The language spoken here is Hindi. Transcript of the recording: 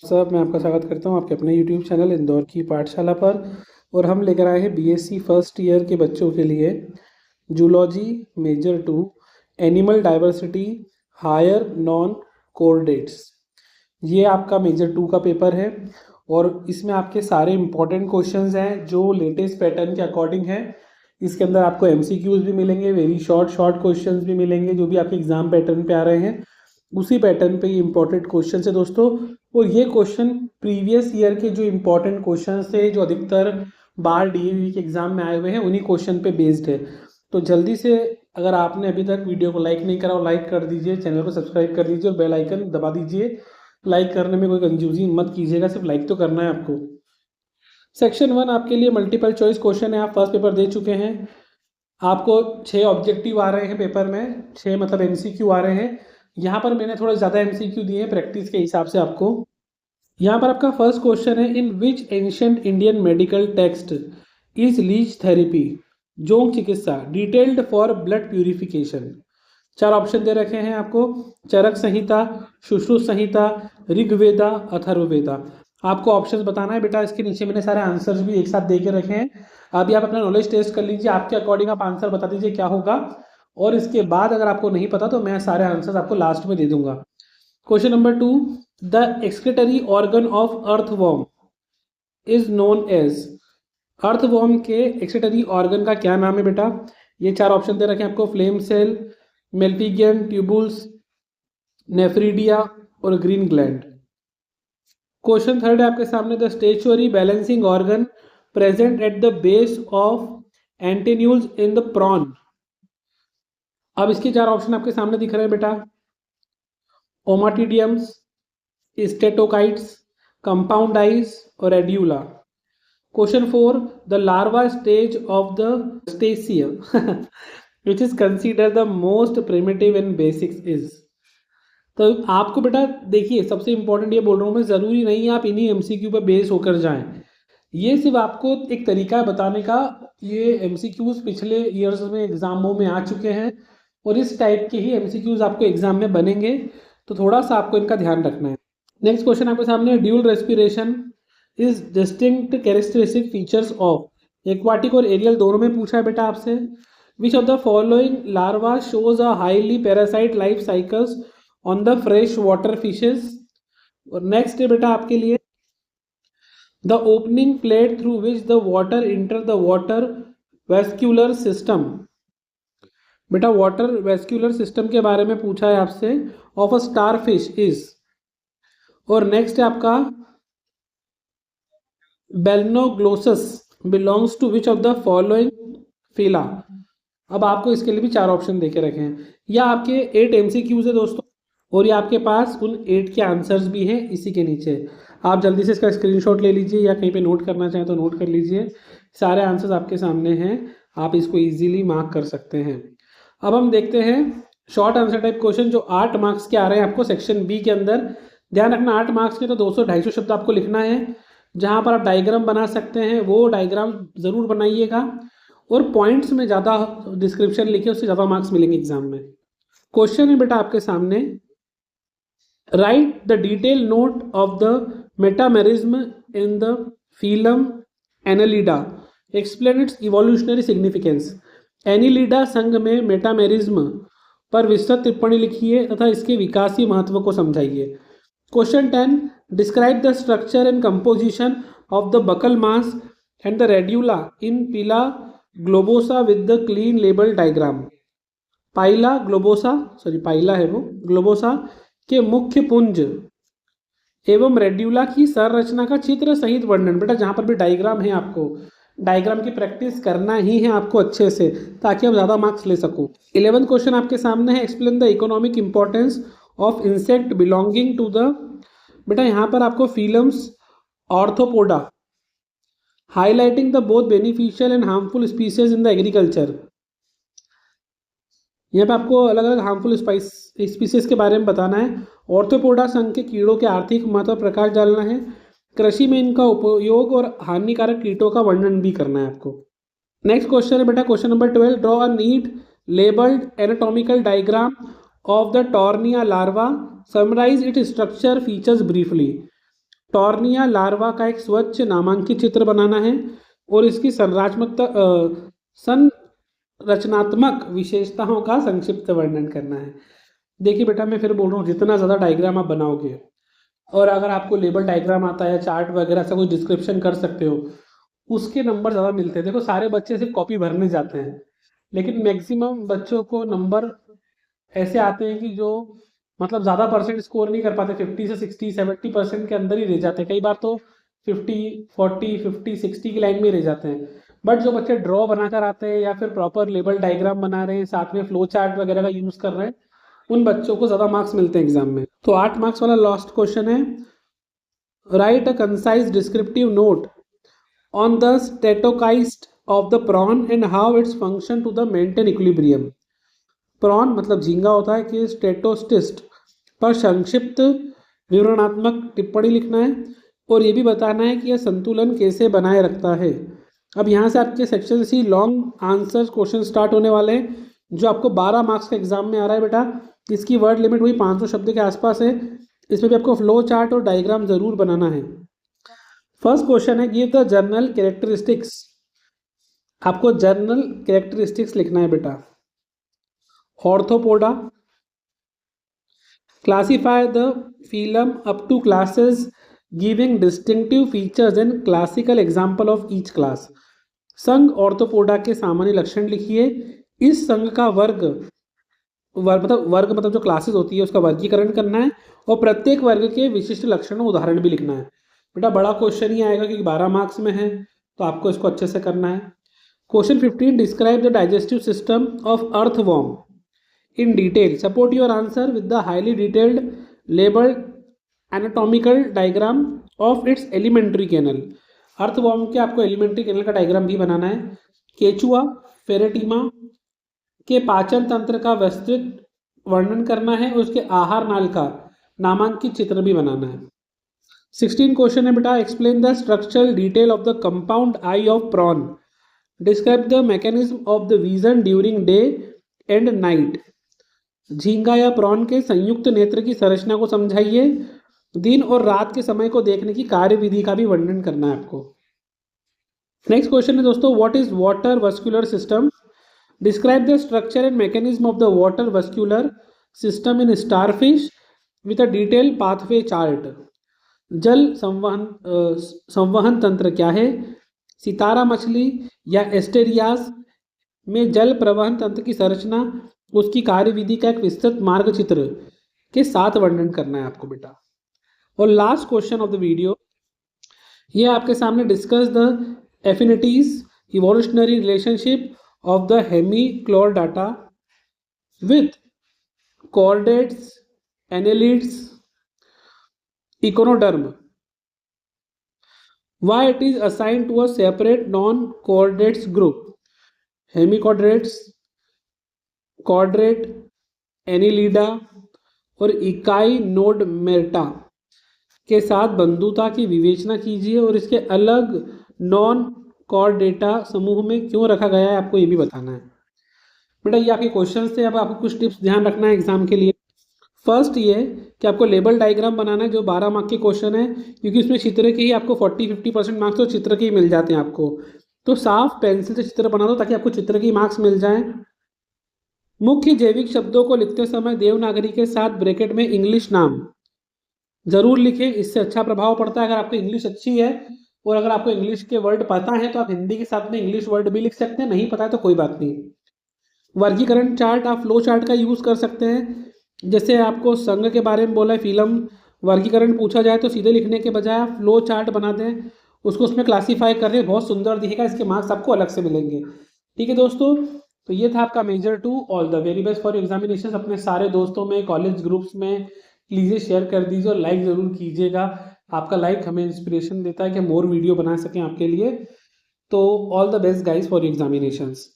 सब मैं आपका स्वागत करता हूं आपके अपने यूट्यूब चैनल इंदौर की पाठशाला पर। और हम लेकर आए हैं बीएससी फर्स्ट ईयर के बच्चों के लिए zoology major 2 animal diversity higher non coordinates. ये आपका मेजर 2 का पेपर है और इसमें आपके सारे इंपॉर्टेंट क्वेश्चंस हैं जो लेटेस्ट पैटर्न के अकॉर्डिंग है। इसके अंदर आपको एमसीक्यूज भी मिलेंगे, वेरी शॉर्ट शॉर्ट क्वेश्चंस भी मिलेंगे जो भी आपके एग्जाम पैटर्न पे आ रहे हैं, उसी पैटर्न पे ये इंपॉर्टेंट क्वेश्चन है दोस्तों। और ये क्वेश्चन प्रीवियस ईयर के जो इंपॉर्टेंट क्वेश्चन थे जो अधिकतर बार डीएवी के एग्जाम में आए हुए हैं उन्हीं क्वेश्चन पे बेस्ड है। तो जल्दी से अगर आपने अभी तक वीडियो को लाइक नहीं करा हो लाइक कर दीजिए, चैनल को सब्सक्राइब कर दीजिए और बेल आइकन दबा दीजिए। लाइक करने में कोई कंफ्यूजन मत कीजिएगा, सिर्फ लाइक तो करना है आपको। सेक्शन 1 आपके लिए मल्टीपल चॉइस क्वेश्चन है, आप फर्स्ट पेपर दे चुके हैं। आपको 6 ऑब्जेक्टिव आ रहे हैं पेपर में, 6 मतलब एमसीक्यू आ रहे हैं। यहाँ पर मैंने थोड़ा ज़्यादा एमसीक्यू दिए हैं प्रैक्टिस के हिसाब से आपको। यहाँ पर आपका फर्स्ट क्वेश्चन है, in which ancient Indian medical text is leech therapy जोंक चिकित्सा detailed for blood purification. 4 option दे रखे हैं आपको, चरक संहिता, सुश्रुत संहिता, ऋग्वेदा, अथर्ववेदा। आपको ऑप्शंस बताना है बेटा। इसके नीचे मैंने सारे आंसर्स भी एक साथ दे के रखे हैं, अभी आप अपना नॉलेज टेस्ट कर लीजिए, आपके अकॉर्डिंग आप आंसर बता दीजिए क्या होगा। और इसके बाद अगर आपको नहीं पता तो मैं सारे आंसर्स आपको लास्ट में दे दूंगा। Question number 2, the excretory organ of earthworm is known as. Earthworm के एक्सक्रीटरी ऑर्गन का क्या नाम है बेटा? ये 4 ऑप्शन दे रखे हैं आपको, flame cell, malpighian tubules, nephridia और ग्रीन ग्लैंड। क्वेश्चन थर्ड है आपके सामने, the statuary balancing organ present at the base of antennules in the prawn. अब इसके 4 ऑप्शन आपके सामने दिख रहे हैं बेटा, ओमाटिडियम्स, स्टेटोकाइट्स, कंपाउंड आइज और एड्यूला। Question 4, the larva stage of the स्टेसियम which is consider the most primitive and basics is. तो आपको बेटा देखिए, सबसे इंपॉर्टेंट ये बोल रहा हूँ मैं, ज़रूरी नहीं आप इन्हीं एमसीक्यू पर बेस होकर जाएं। ये सिर्फ आपको एक तरीका है बताने का। ये एमसीक्यूज पिछले ईयर्स में एग्जामों में आ चुके हैं और इस टाइप के ही एमसीक्यूज आपको एग्जाम में बनेंगे, तो थोड़ा सा आपको इनका ध्यान रखना है। नेक्स्ट क्वेश्चन आपके सामने, dual respiration is distinct characteristic features of aquatic और एरियल दोनों में पूछा है बेटा आपसे। विच of the following larva shows a highly parasite life cycles on the fresh water fishes. और नेक्स्ट है बेटा आपके लिए, the opening plate through which the water enter the water vascular system. बेटा वाटर वेस्क्यूलर सिस्टम के बारे में पूछा है आपसे, of a star fish is. और नेक्स्ट है आपका, Balanoglossus belongs to which of the following phyla. अब आपको इसके लिए भी 4 ऑप्शन देके रखे हैं। यह आपके 8 एमसीक्यूज है दोस्तों और ये आपके पास उन 8 के आंसर्स भी हैं इसी के नीचे। आप जल्दी से इसका स्क्रीनशॉट ले लीजिए या कहीं पे नोट करना चाहें तो नोट कर लीजिए। सारे आंसर्स आपके सामने हैं, आप इसको इजीली मार्क कर सकते हैं। अब हम देखते हैं शॉर्ट आंसर टाइप क्वेश्चन जो 8 मार्क्स के आ रहे हैं आपको सेक्शन बी के अंदर। ध्यान रखना 8 मार्क्स के तो 200-250 शब्द आपको लिखना है। जहाँ पर आप डायग्राम बना सकते हैं वो डायग्राम ज़रूर बनाइएगा और पॉइंट्स में ज़्यादा डिस्क्रिप्शन लिखे, उससे ज़्यादा मार्क्स मिलेंगे एग्जाम में। क्वेश्चन है बेटा आपके सामने, write the detail note of the metamerism in the phylum Annelida, explain its evolutionary significance. Annelida संघ में मेटामेरिज्म पर विस्तृत टिप्पणी लिखिए तथा इसके विकासीय महत्व को समझाइए। Question 10, describe the structure and composition of the buccal mass and the radula in Pila globosa with the clean label diagram. Pila globosa, sorry Pila है वो, ग्लोबोसा के मुख्य पुंज एवं रेड्यूला की संरचना का चित्र सहित वर्णन। बेटा जहाँ पर भी डायग्राम है आपको डायग्राम की प्रैक्टिस करना ही है आपको अच्छे से, ताकि आप ज़्यादा मार्क्स ले सको। 11th क्वेश्चन आपके सामने है, explain the economic importance of insect belonging to the. बेटा यहाँ पर आपको phylums Arthropoda, highlighting the both beneficial and harmful species in the agriculture. यहाँ पे आपको अलग अलग हार्मफुल स्पीसीज के बारे में बताना है। ऑर्थोपोडा संघ के कीड़ों के आर्थिक महत्व पर प्रकाश डालना है। कृषि में इनका उपयोग और हानिकारक कीटों का वर्णन भी करना है आपको। नेक्स्ट क्वेश्चन है बेटा question number 12, draw a neat labelled anatomical diagram of the tornaria larva, summarise it structure features briefly. Tornaria larva का एक स्वच्छ नामांकित चित्र बनाना है और इसकी संरचनात्मक विशेषताओं का संक्षिप्त वर्णन करना है। देखिए बेटा, मैं फिर बोल रहा हूँ, जितना ज़्यादा डायग्राम आप बनाओगे और अगर आपको लेबल डायग्राम आता है, चार्ट वगैरह से कुछ डिस्क्रिप्शन कर सकते हो, उसके नंबर ज़्यादा मिलते हैं। देखो, सारे बच्चे सिर्फ कॉपी भरने जाते हैं, लेकिन मैक्सिमम बच्चों को नंबर ऐसे आते हैं कि जो मतलब ज़्यादा परसेंट स्कोर नहीं कर पाते, 50 से 60 70% के अंदर ही रह जाते हैं। कई बार तो 50 40 50 60 की लाइन में रह जाते हैं। बट जो बच्चे ड्रॉ बनाकर आते हैं या फिर प्रॉपर लेबल डायग्राम बना रहे हैं, साथ में फ्लो चार्ट वगैरह का यूज़ कर रहे हैं, उन बच्चों को ज़्यादा मार्क्स मिलते हैं एग्जाम में। तो 8 मार्क्स वाला लास्ट क्वेश्चन है, write a concise descriptive note on the statocyst of the prawn and how its function to the maintain equilibrium. Prawn मतलब झींगा होता है, कि स्टेटोस्टिस्ट पर संक्षिप्त विवरणात्मक टिप्पणी लिखना है और ये भी बताना है कि यह संतुलन कैसे बनाए रखता है। अब यहाँ से आपके section C long answer question start होने वाले हैं, जो आपको 12 मार्क्स का एग्जाम में आ रहा है बेटा। इसकी वर्ड लिमिट वही 500 शब्द के आसपास है। इसमें भी आपको फ्लो चार्ट और डायग्राम जरूर बनाना है। फर्स्ट क्वेश्चन है, गिव द जर्नल कैरेक्टरिस्टिक्स। आपको जर्नल कैरेक्टरिस्टिक्स लिखना है बेटा। Arthropoda, classify the phylum up to classes giving distinctive features and classical example of each class। संघ ऑर्थोपोडा के सामान्य लक्षण लिखिए। इस संघ का वर्ग मतलब जो क्लासेस होती है उसका वर्गीकरण करना है और प्रत्येक वर्ग के विशिष्ट लक्षण उदाहरण भी लिखना है। बेटा बड़ा क्वेश्चन ही आएगा क्योंकि 12 मार्क्स में है, तो आपको इसको अच्छे से करना है। Question 15, describe the digestive system of earthworm in detail, support your answer with the highly detailed labeled anatomical diagram of its alimentary canal। Earthworm के आपको एलिमेंट्री कैनल का डायग्राम भी बनाना है। केचुआ फेरेटिमा के पाचन तंत्र का विस्तृत वर्णन करना है और उसके आहार नाल का नामांकित चित्र भी बनाना है। 16 क्वेश्चन है बेटा, explain the structural detail of the compound eye of prawn, describe the mechanism of the vision during day and night. झींगा या प्रॉन के संयुक्त नेत्र की संरचना को समझाइए। दिन और रात के समय को देखने की कार्यविधि का भी वर्णन करना है आपको। नेक्स्ट क्वेश्चन है दोस्तों, what is water vascular system, describe the structure and mechanism of the water vascular system in starfish with a detail pathway chart. जल संवहन तंत्र क्या है। सितारा मछली या एस्टेरियास में जल प्रवहन तंत्र की संरचना, उसकी कार्यविधि का एक विस्तृत मार्ग चित्र के साथ वर्णन करना है आपको बेटा। और last question of the video, ये आपके सामने, discuss the affinities evolutionary relationship of the Hemichordata with chordates annelids echinoderm, why it is assigned to a separate non chordates group. Hemichordates, chordate, Annelida और इकाई नोडमेटा के साथ बंधुता की विवेचना कीजिए और इसके अलग नॉन कॉर्डेटा समूह में क्यों रखा गया है आपको ये भी बताना है बेटा। ये आपके क्वेश्चन थे। अब आपको कुछ टिप्स ध्यान रखना है एग्जाम के लिए। फर्स्ट ये कि आपको लेबल डायग्राम बनाना है, जो 12 मार्क के क्वेश्चन है, क्योंकि उसमें चित्र के ही आपको 40-50% मार्क्स तो चित्र के ही मिल जाते हैं आपको। तो साफ पेंसिल से चित्र बना दो ताकि आपको चित्र के मार्क्स मिल जाएं। मुख्य जैविक शब्दों को लिखते समय देवनागरी के साथ ब्रैकेट में इंग्लिश नाम जरूर लिखें, इससे अच्छा प्रभाव पड़ता है। अगर आपको इंग्लिश अच्छी है और अगर आपको इंग्लिश के वर्ड पता है तो आप हिंदी के साथ में इंग्लिश वर्ड भी लिख सकते हैं, नहीं पता है तो कोई बात नहीं। वर्गीकरण चार्ट, आप फ्लो चार्ट का यूज कर सकते हैं। जैसे आपको संघ के बारे में बोला है, फिल्म वर्गीकरण पूछा जाए तो सीधे लिखने के बजाय आप फ्लो चार्ट बना दें, उसको उसमें क्लासीफाई कर रहे, बहुत सुंदर दिखेगा, इसके मार्क्स आपको अलग से मिलेंगे। ठीक है दोस्तों, तो ये था आपका major 2। All the very best for examination. अपने सारे दोस्तों में, कॉलेज ग्रुप्स में प्लीज़ शेयर कर दीजिए और लाइक ज़रूर कीजिएगा। आपका लाइक हमें इंस्पिरेशन देता है कि हम और वीडियो बना सकें आपके लिए। तो all the best guys for examinations.